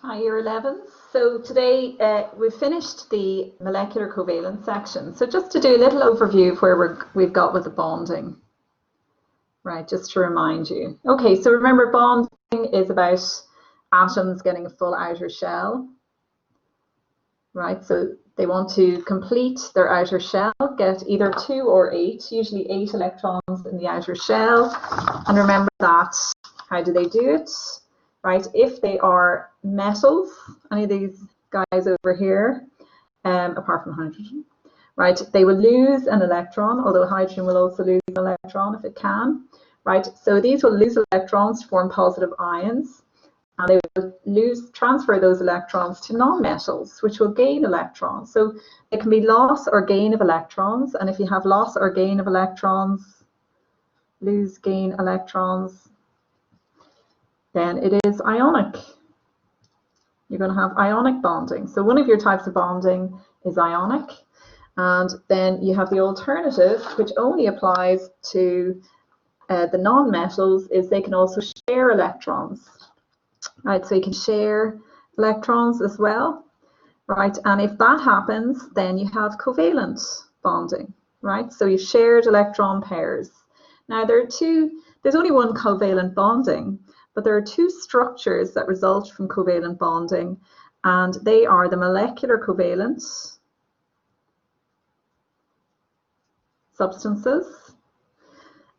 Hi, Year 11. So today we've finished the molecular covalent section. So just to do a little overview of where we've got with the bonding, right, just to remind you. Okay, so remember bonding is about atoms getting a full outer shell, right? So they want to complete their outer shell, get either 2 or 8, usually 8 electrons in the outer shell. And remember that, how do they do it? Right, if they are metals, any of these guys over here, apart from hydrogen, right, they will lose an electron, although hydrogen will also lose an electron if it can, right? So these will lose electrons to form positive ions, and they will transfer those electrons to non-metals, which will gain electrons. So it can be loss or gain of electrons, and if you have loss or gain of electrons, lose, gain electrons, then it is ionic. You're going to have ionic bonding. So one of your types of bonding is ionic. And then you have the alternative, which only applies to the non-metals, is they can also share electrons. Right, so you can share electrons as well. Right, and if that happens, then you have covalent bonding. Right, so you've shared electron pairs. Now there's only one covalent bonding, but there are 2 structures that result from covalent bonding, and they are the molecular covalent substances.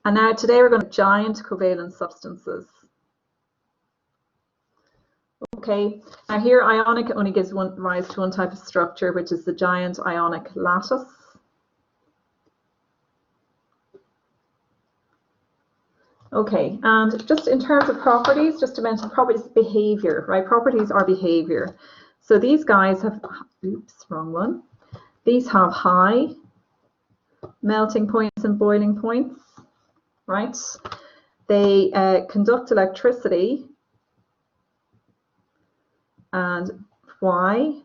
And now today we're going to giant covalent substances. Okay, now here ionic only gives rise to one type of structure, which is the giant ionic lattice. Okay, and just in terms of properties, just to mention properties, behavior, right? Properties are behavior. So these guys have, oops, wrong one. These have high melting points and boiling points, right? They conduct electricity, and why?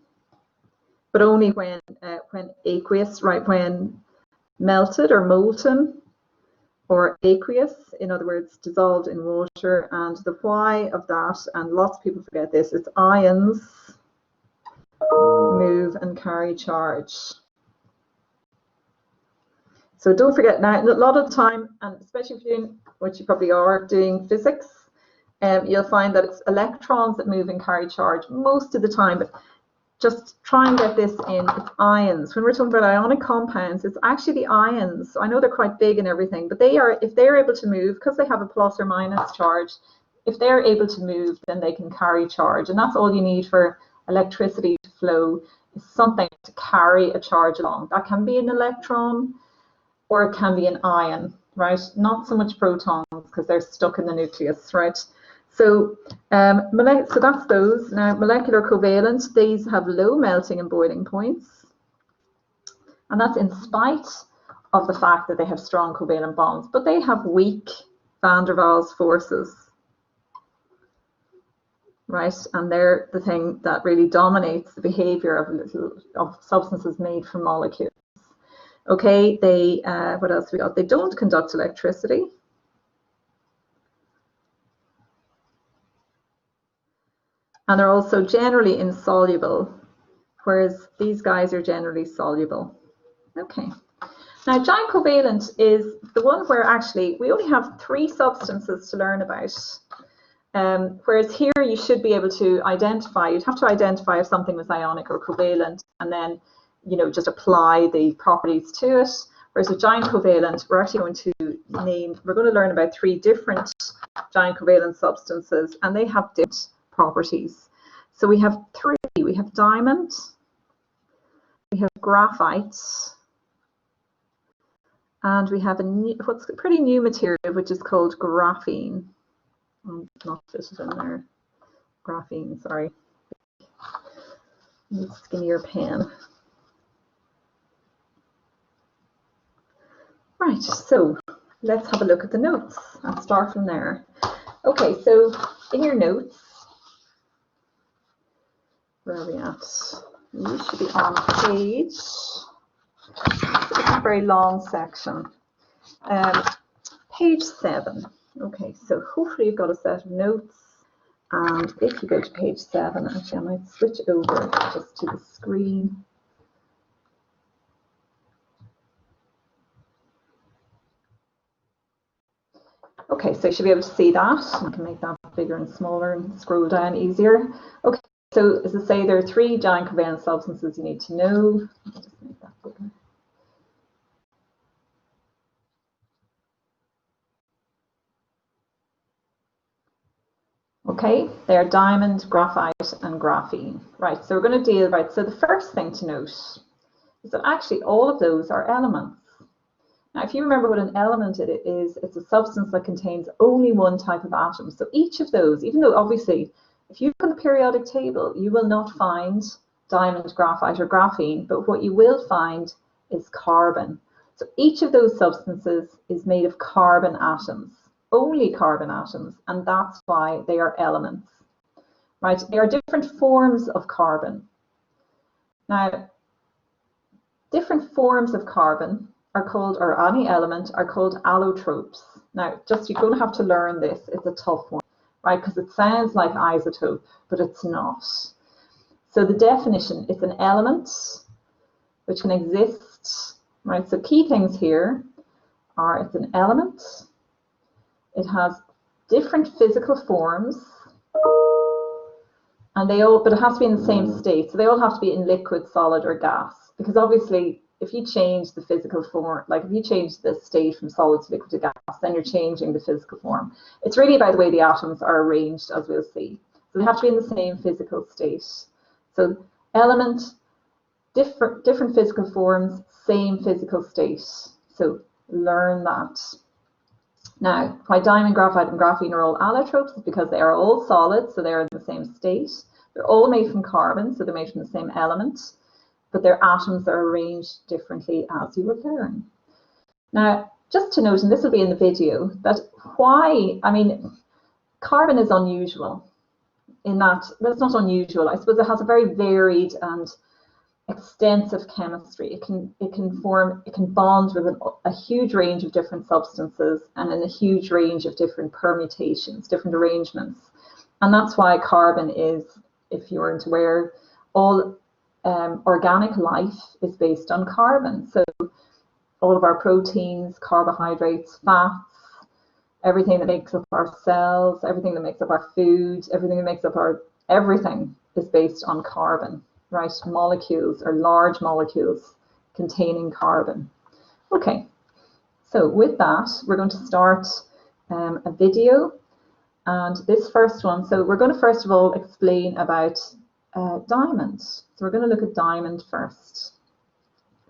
But only when aqueous, right? When melted or molten, or aqueous, in other words, dissolved in water. And the why of that, and lots of people forget this, it's ions move and carry charge. So don't forget, now a lot of the time, and especially if you're doing, which you probably are doing physics, you'll find that it's electrons that move and carry charge most of the time, but just try and get this in, it's ions. When we're talking about ionic compounds, it's actually the ions. So I know they're quite big and everything, but if they're able to move, because they have a plus or minus charge, if they're able to move, then they can carry charge. And that's all you need for electricity to flow, is something to carry a charge along. That can be an electron, or it can be an ion, right? Not so much protons, because they're stuck in the nucleus, right? So, so that's those. Now, molecular covalent, these have low melting and boiling points. And that's in spite of the fact that they have strong covalent bonds, but they have weak van der Waals forces, right? And they're the thing that really dominates the behavior of substances made from molecules. Okay, what else we got? They don't conduct electricity. And they're also generally insoluble, whereas these guys are generally soluble. Okay. Now, giant covalent is the one where actually we only have 3 substances to learn about. Whereas here you should be able to identify, you'd have to identify if something was ionic or covalent, and then, you know, just apply the properties to it. Whereas with giant covalent, we're actually going to learn about 3 different giant covalent substances, and they have different properties. So we have 3. We have diamond, we have graphite, and we have what's a pretty new material, which is called graphene. Not fitted in there. Graphene, sorry. Just give me your pen. Right, so let's have a look at the notes and start from there. Okay, so in your notes, where are we at? You should be on page, it's a very long section, page 7. Okay, so hopefully you've got a set of notes And if you go to page 7, actually I might switch over just to the screen. Okay, so you should be able to see that. You can make that bigger and smaller and scroll down easier. Okay, so as I say, there are 3 giant covalent substances you need to know. I'll just make that bigger. Okay, they're diamond, graphite, and graphene. Right, so we're going to deal, right, so the first thing to note is that actually all of those are elements. Now, if you remember what an element it is, it's a substance that contains only one type of atom. So each of those, even though obviously, if you look on the periodic table, you will not find diamond, graphite, or graphene, but what you will find is carbon. So each of those substances is made of carbon atoms, only carbon atoms, and that's why they are elements. Right? There are different forms of carbon. Now, different forms of carbon are called, or any element, are called allotropes. Now, just you're going to have to learn this. It's a tough one, right? Because it sounds like isotope, but it's not. So the definition, it's an element which can exist, right? So key things here are it's an element, it has different physical forms, and but it has to be in the same state. So they all have to be in liquid, solid, or gas, because obviously if you change the physical form, like if you change the state from solid to liquid to gas, then you're changing the physical form. It's really by the way the atoms are arranged, as we'll see. So they have to be in the same physical state. So element, different physical forms, same physical state. So learn that. Now, why diamond, graphite, and graphene are all allotropes is because they are all solid, so they're in the same state. They're all made from carbon, so they're made from the same element, but their atoms are arranged differently, as you will learn. Now, just to note, and this will be in the video, that carbon is unusual in that, well, it's not unusual, I suppose it has a very varied and extensive chemistry. It can bond with a huge range of different substances and in a huge range of different permutations, different arrangements. And that's why carbon is, if you weren't aware, all organic life is based on carbon. So all of our proteins, carbohydrates, fats, everything that makes up our cells, everything that makes up our food, everything that makes up everything is based on carbon, right? Molecules or large molecules containing carbon. Okay, so with that, we're going to start a video. And this first one, so we're going to first of all explain about diamonds. So we're going to look at diamond first.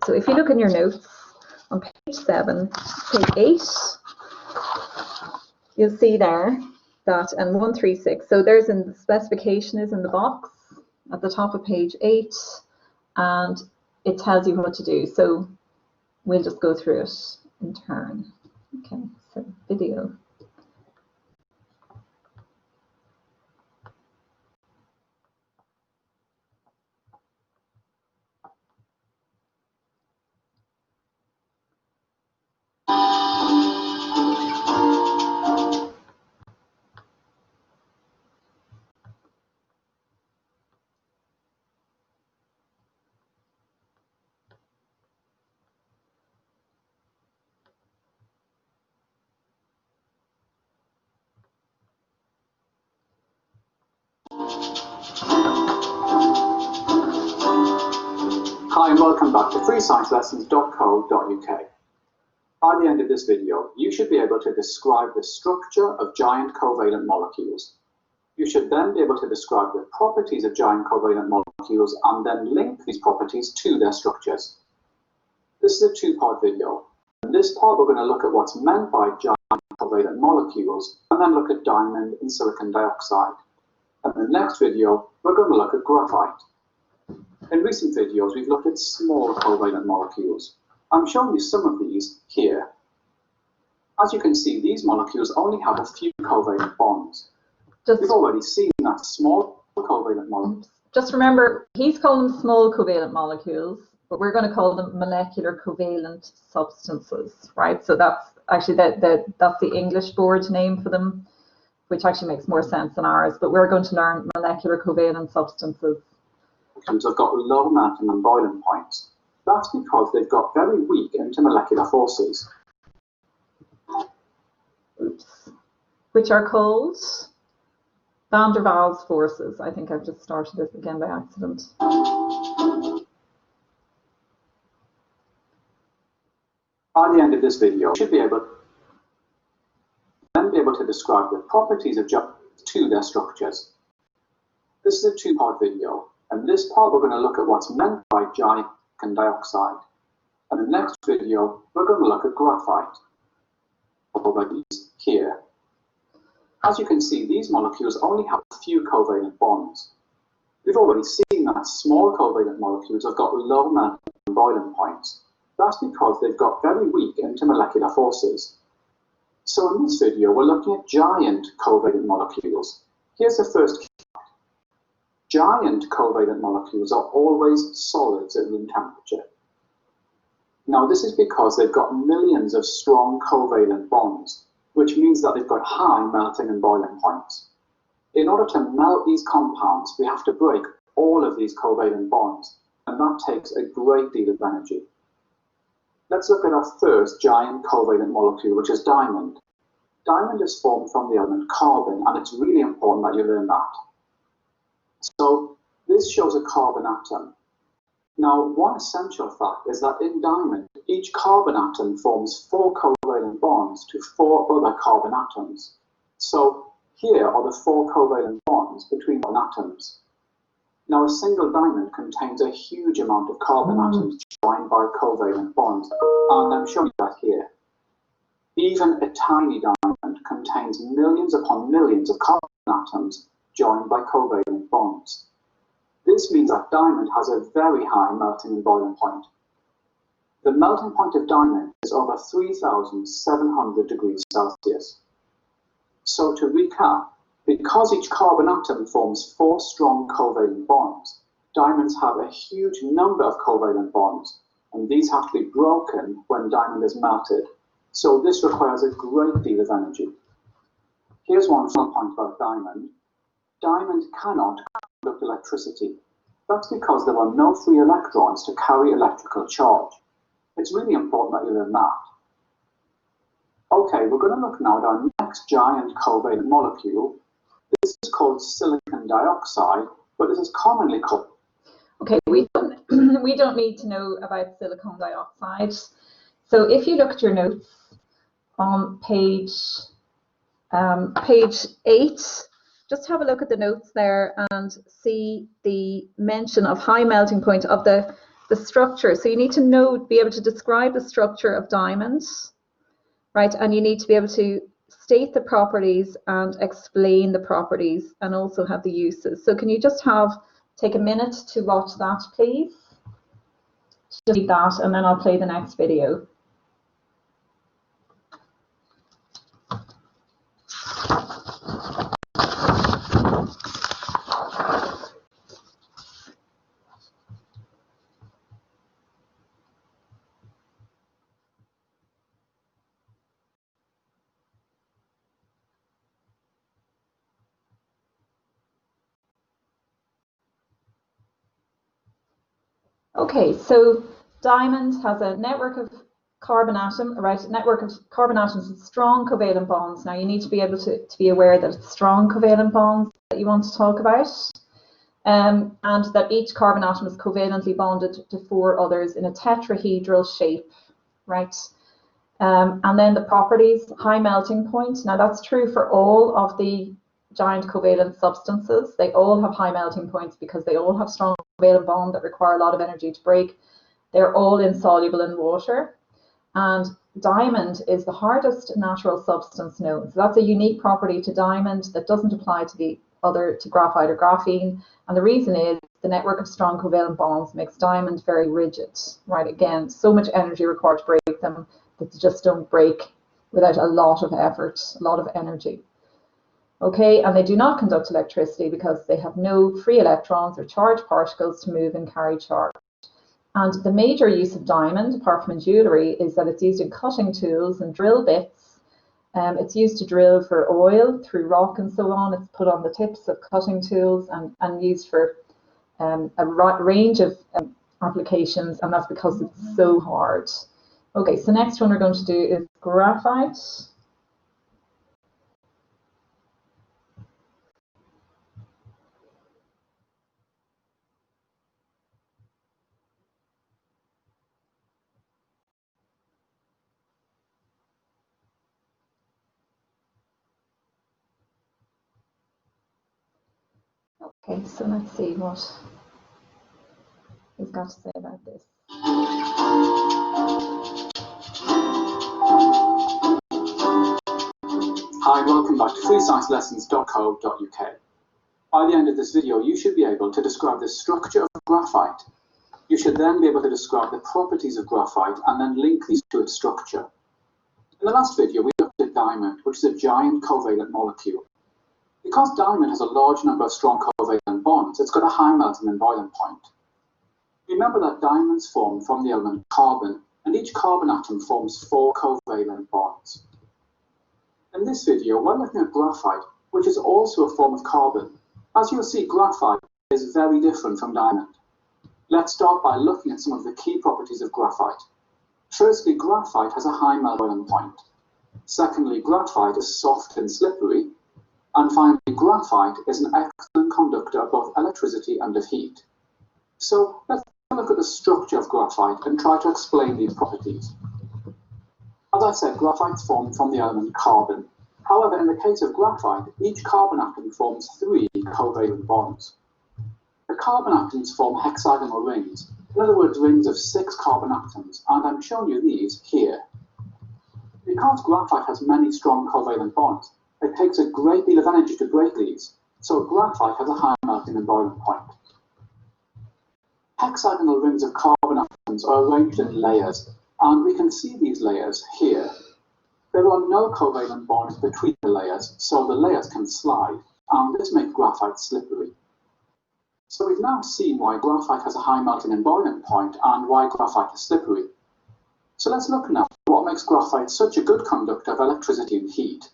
So if you look in your notes on page 7, page 8, you'll see there that, and 136, so there's in the specification is in the box at the top of page 8, and it tells you what to do. So we'll just go through it in turn. Okay, so video. Hi and welcome back to freesciencelessons.co.uk. By the end of this video, you should be able to describe the structure of giant covalent molecules. You should then be able to describe the properties of giant covalent molecules and then link these properties to their structures. This is a two-part video. In this part, we're going to look at what's meant by giant covalent molecules and then look at diamond and silicon dioxide. And in the next video, we're going to look at graphite. In recent videos, we've looked at small covalent molecules. I'm showing you some of these here. As you can see, these molecules only have a few covalent bonds. We've already seen that small covalent molecules. Just remember, he's calling them small covalent molecules, but we're going to call them molecular covalent substances, right? So that's actually that's the English board name for them. which actually makes more sense than ours, but we're going to learn molecular covalent substances. Have got low melting and boiling points. That's because they've got very weak intermolecular forces. Oops. Which are called van der Waals forces. I think I've just started this again by accident. By the end of this video, you should be able to describe the properties of to their structures. This is a two-part video. In this part, we're going to look at what's meant by giant dioxide. And in the next video, we're going to look at graphite, already here. As you can see, these molecules only have a few covalent bonds. We've already seen that small covalent molecules have got low melting and boiling points. That's because they've got very weak intermolecular forces. So in this video, we're looking at giant covalent molecules. Here's the first key fact. Giant covalent molecules are always solids at room temperature. Now, this is because they've got millions of strong covalent bonds, which means that they've got high melting and boiling points. In order to melt these compounds, we have to break all of these covalent bonds, and that takes a great deal of energy. Let's look at our first giant covalent molecule, which is diamond. Diamond is formed from the element carbon, and it's really important that you learn that. So this shows a carbon atom. Now, one essential fact is that in diamond, each carbon atom forms 4 covalent bonds to 4 other carbon atoms. So here are the 4 covalent bonds between atoms. Now, a single diamond contains a huge amount of carbon atoms joined by covalent bonds, and I'm showing that here. Even a tiny diamond contains millions upon millions of carbon atoms joined by covalent bonds. This means that diamond has a very high melting and boiling point. The melting point of diamond is over 3,700 degrees Celsius. So to recap, because each carbon atom forms 4 strong covalent bonds, diamonds have a huge number of covalent bonds, and these have to be broken when diamond is melted. So this requires a great deal of energy. Here's one final point about diamond. Diamond cannot conduct electricity. That's because there are no free electrons to carry electrical charge. It's really important that you learn that. Okay, we're going to look now at our next giant covalent molecule. This is called silicon dioxide, but this is commonly called... Okay, we don't need to know about silicon dioxide. So if you look at your notes on page 8, just have a look at the notes there and see the mention of high melting point of the structure. So you need to be able to describe the structure of diamonds, right? And you need to be able to state the properties and explain the properties and also have the uses. So can you just take a minute to watch that, please? Just read that and then I'll play the next video. Okay, so diamond has a network of carbon atoms with strong covalent bonds. Now you need to be able to be aware that it's strong covalent bonds that you want to talk about, and that each carbon atom is covalently bonded to 4 others in a tetrahedral shape, right? And then the properties, high melting point. Now that's true for all of the giant covalent substances. They all have high melting points because they all have strong covalent bonds that require a lot of energy to break. They're all insoluble in water. And diamond is the hardest natural substance known. So that's a unique property to diamond that doesn't apply to graphite or graphene. And the reason is the network of strong covalent bonds makes diamond very rigid, right? Again, so much energy required to break them that they just don't break without a lot of effort, a lot of energy. Okay, and they do not conduct electricity because they have no free electrons or charged particles to move and carry charge. And the major use of diamond, apart from in jewellery, is that it's used in cutting tools and drill bits It's used to drill for oil through rock and so on. It's put on the tips of cutting tools and used for a range of applications, and that's because it's so hard. Okay, so next one we're going to do is graphite. Okay, so let's see what he's got to say about this. Hi, welcome back to freesciencelessons.co.uk. By the end of this video, you should be able to describe the structure of graphite. You should then be able to describe the properties of graphite and then link these to its structure. In the last video, we looked at diamond, which is a giant covalent molecule. Because diamond has a large number of strong covalent bonds, it's got a high melting and boiling point. Remember that diamonds form from the element carbon, and each carbon atom forms 4 covalent bonds. In this video, we're looking at graphite, which is also a form of carbon. As you'll see, graphite is very different from diamond. Let's start by looking at some of the key properties of graphite. Firstly, graphite has a high melting point. Secondly, graphite is soft and slippery. And finally, graphite is an excellent conductor of both electricity and of heat. So let's look at the structure of graphite and try to explain these properties. As I said, graphite is formed from the element carbon. However, in the case of graphite, each carbon atom forms 3 covalent bonds. The carbon atoms form hexagonal rings, in other words, rings of 6 carbon atoms, and I'm showing you these here. Because graphite has many strong covalent bonds, it takes a great deal of energy to break these, so graphite has a high melting and boiling point. Hexagonal rings of carbon atoms are arranged in layers, and we can see these layers here. There are no covalent bonds between the layers, so the layers can slide, and this makes graphite slippery. So we've now seen why graphite has a high melting and boiling point and why graphite is slippery. So let's look now at what makes graphite such a good conductor of electricity and heat.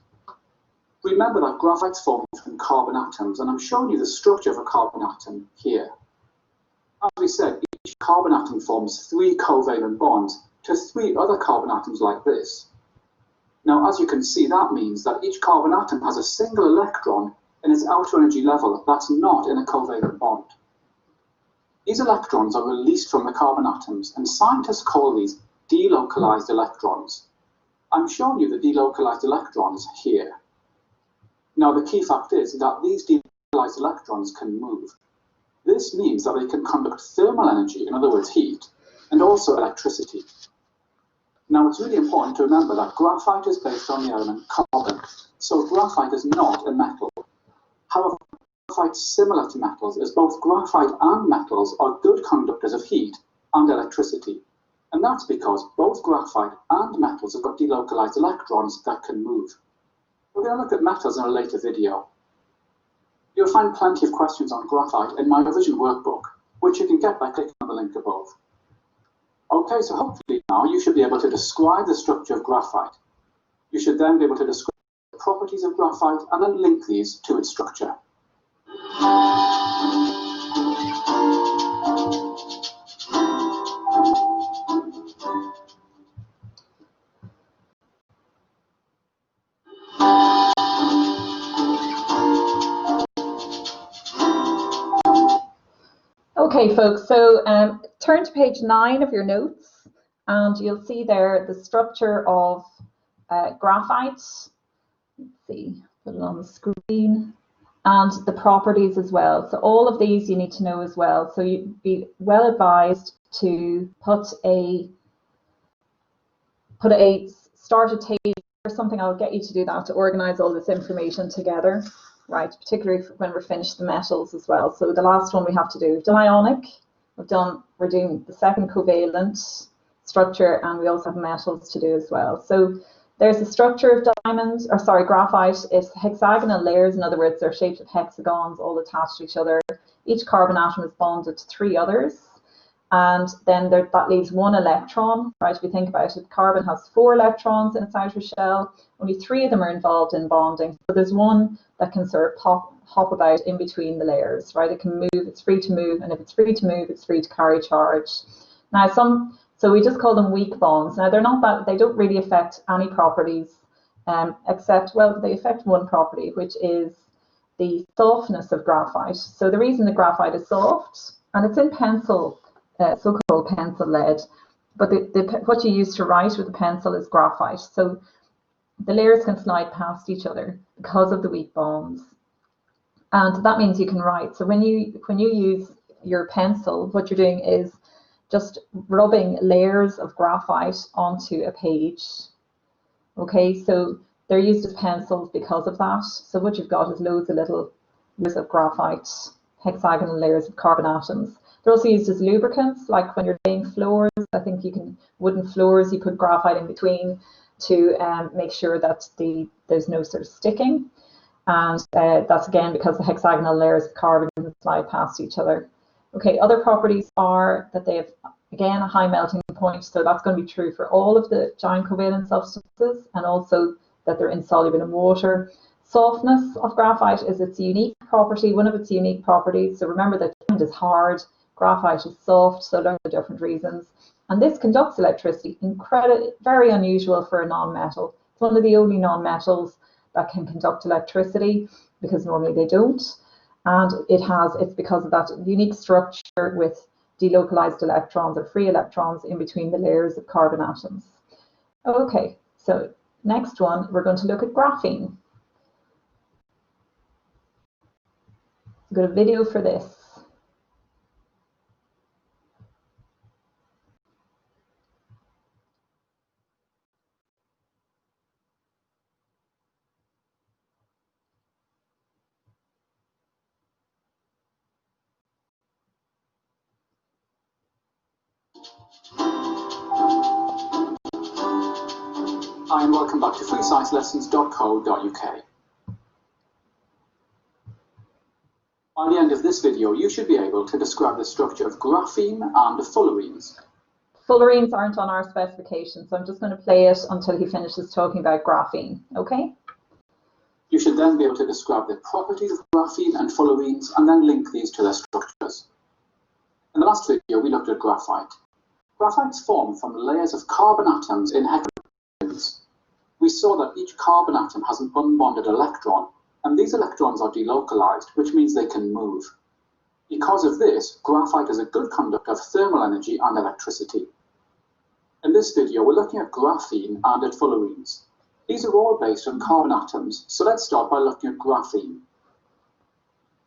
Remember that graphite is formed from carbon atoms, and I'm showing you the structure of a carbon atom here. As we said, each carbon atom forms 3 covalent bonds to 3 other carbon atoms like this. Now, as you can see, that means that each carbon atom has a single electron in its outer energy level that's not in a covalent bond. These electrons are released from the carbon atoms, and scientists call these delocalized electrons. I'm showing you the delocalized electrons here. Now, the key fact is that these delocalized electrons can move. This means that they can conduct thermal energy, in other words, heat, and also electricity. Now, it's really important to remember that graphite is based on the element carbon, so graphite is not a metal. However, graphite is similar to metals, as both graphite and metals are good conductors of heat and electricity. And that's because both graphite and metals have got delocalized electrons that can move. We're going to look at metals in a later video. You'll find plenty of questions on graphite in my revision workbook, which you can get by clicking on the link above. Okay, so hopefully now you should be able to describe the structure of graphite. You should then be able to describe the properties of graphite and then link these to its structure. Okay, folks, so turn to page 9 of your notes, and you'll see there the structure of graphite. Let's see, put it on the screen, and the properties as well. So all of these you need to know as well. So you'd be well advised to start a table or something. I'll get you to do that to organize all this information together. Right, particularly when we're finished the metals as well. So the last one we have to do, we've done ionic, we're doing the second covalent structure, and we also have metals to do as well. So there's the structure of graphite. It's hexagonal layers, in other words, they're shaped of hexagons all attached to each other. Each carbon atom is bonded to 3 others. and then that leaves one electron, right? If you think about it, carbon has 4 electrons in its outer shell, only 3 of them are involved in bonding. So there's one that can sort of hop about in between the layers, right? It can move, it's free to move, and if it's free to move, it's free to carry charge. Now so we just call them weak bonds. Now they're not that, they don't really affect any properties, except, well, they affect one property, which is the softness of graphite. So the reason the graphite is soft, and it's in pencil, so-called pencil lead, but what you use to write with the pencil is graphite. So the layers can slide past each other because of the weak bonds, and that means you can write. So when you use your pencil, what you're doing is just rubbing layers of graphite onto a page. Okay, so they're used as pencils because of that. So what you've got is loads of little layers of graphite, hexagonal layers of carbon atoms. They're also used as lubricants, like when you're laying floors. I think wooden floors, you put graphite in between to make sure that there's no sort of sticking. And that's again because the hexagonal layers of carbon can slide past each other. Okay, other properties are that they have, again, a high melting point. So that's going to be true for all of the giant covalent substances, and also that they're insoluble in water. Softness of graphite is its unique property, one of its unique properties. So remember that diamond is hard, graphite is soft, so learn the different reasons. And this conducts electricity, very unusual for a non-metal. It's one of the only non-metals that can conduct electricity, because normally they don't. And it's because of that unique structure with delocalized electrons or free electrons in between the layers of carbon atoms. Okay, so next one, we're going to look at graphene. I've got a video for this. Hi, and welcome back to freesciencelessons.co.uk. By the end of this video, you should be able to describe the structure of graphene and fullerenes. Fullerenes aren't on our specification, so I'm just going to play it until he finishes talking about graphene, okay? You should then be able to describe the properties of graphene and fullerenes, and then link these to their structures. In the last video, we looked at graphite. Graphites form from layers of carbon atoms in hexagons. We saw that each carbon atom has an unbonded electron, and these electrons are delocalized, which means they can move. Because of this, graphite is a good conductor of thermal energy and electricity. In this video, we're looking at graphene and at fullerenes. These are all based on carbon atoms, so let's start by looking at graphene.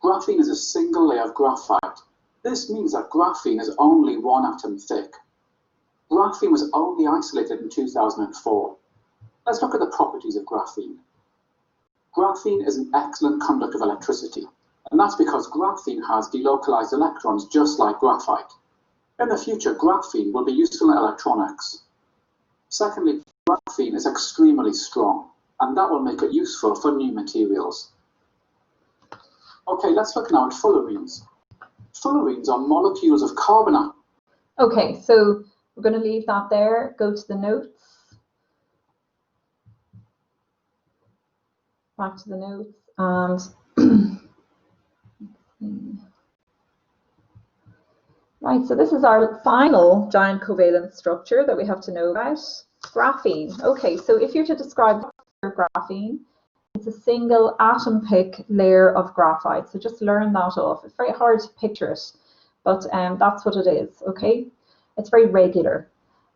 Graphene is a single layer of graphite. This means that graphene is only one atom thick. Graphene was only isolated in 2004. Let's look at the properties of graphene. Graphene is an excellent conductor of electricity, and that's because graphene has delocalized electrons just like graphite. In the future, graphene will be useful in electronics. Secondly, graphene is extremely strong, and that will make it useful for new materials. Okay, let's look now at fullerenes. Fullerenes are molecules of carbon atoms. Okay, so we're going to leave that there, go to the notes. Back to the notes, and right, so this is our final giant covalent structure that we have to know about, graphene. Okay, so if you're to describe graphene, it's a single atom thick layer of graphite. So just learn that off. It's very hard to picture it, but that's what it is, okay? It's very regular.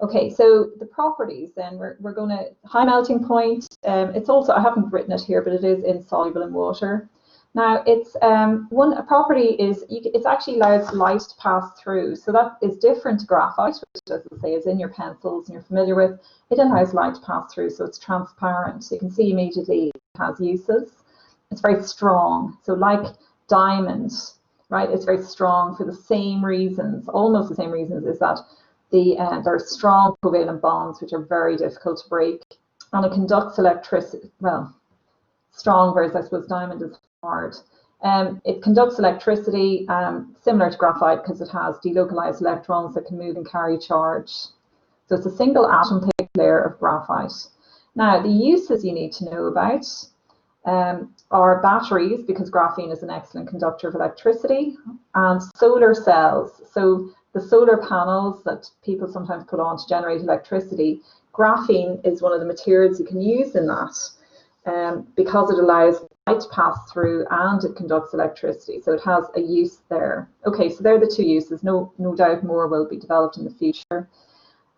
Okay, so the properties then, we're going to, high melting point, it's also, I haven't written it here, but it is insoluble in water. Now, it's a property is, it's actually allows light to pass through. So that is different to graphite, which, as I say, is in your pencils and you're familiar with. It allows light to pass through, so it's transparent. So you can see immediately it has uses. It's very strong. So like diamond, right, it's very strong for the same reasons, almost the same reasons, is that there are strong covalent bonds which are very difficult to break, and it conducts electricity, well, strong, whereas I suppose diamond is hard. It conducts electricity, similar to graphite because it has delocalized electrons that can move and carry charge. So it's a single atom thick layer of graphite. Now, the uses you need to know about are batteries, because graphene is an excellent conductor of electricity, and solar cells. So the solar panels that people sometimes put on to generate electricity, graphene is one of the materials you can use in that because it allows light to pass through and it conducts electricity. So it has a use there. Okay, so they're the two uses. No doubt more will be developed in the future.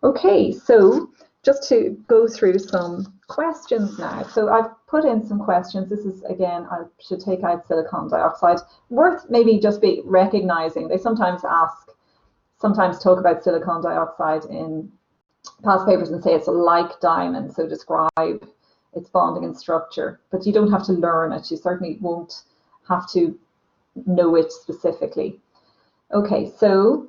Okay, so just to go through some questions now. So I've put in some questions. This is, again, I should take out silicon dioxide. Worth maybe just be recognizing, they sometimes talk about silicon dioxide in past papers and say it's like diamond, so describe its bonding and structure. But you don't have to learn it. You certainly won't have to know it specifically. Okay, so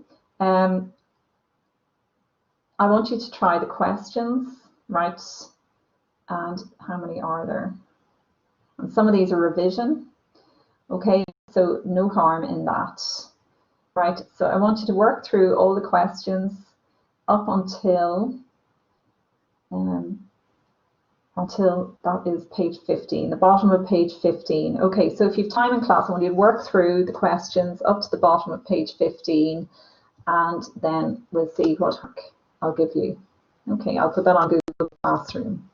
I want you to try the questions, right? And how many are there? And some of these are revision. Okay, so no harm in that, right? So I want you to work through all the questions up until that is page 15, the bottom of page 15. Okay, so if you have time in class, I want you to work through the questions up to the bottom of page 15, and then we'll see what I'll give you. Okay, I'll put that on Google Classroom.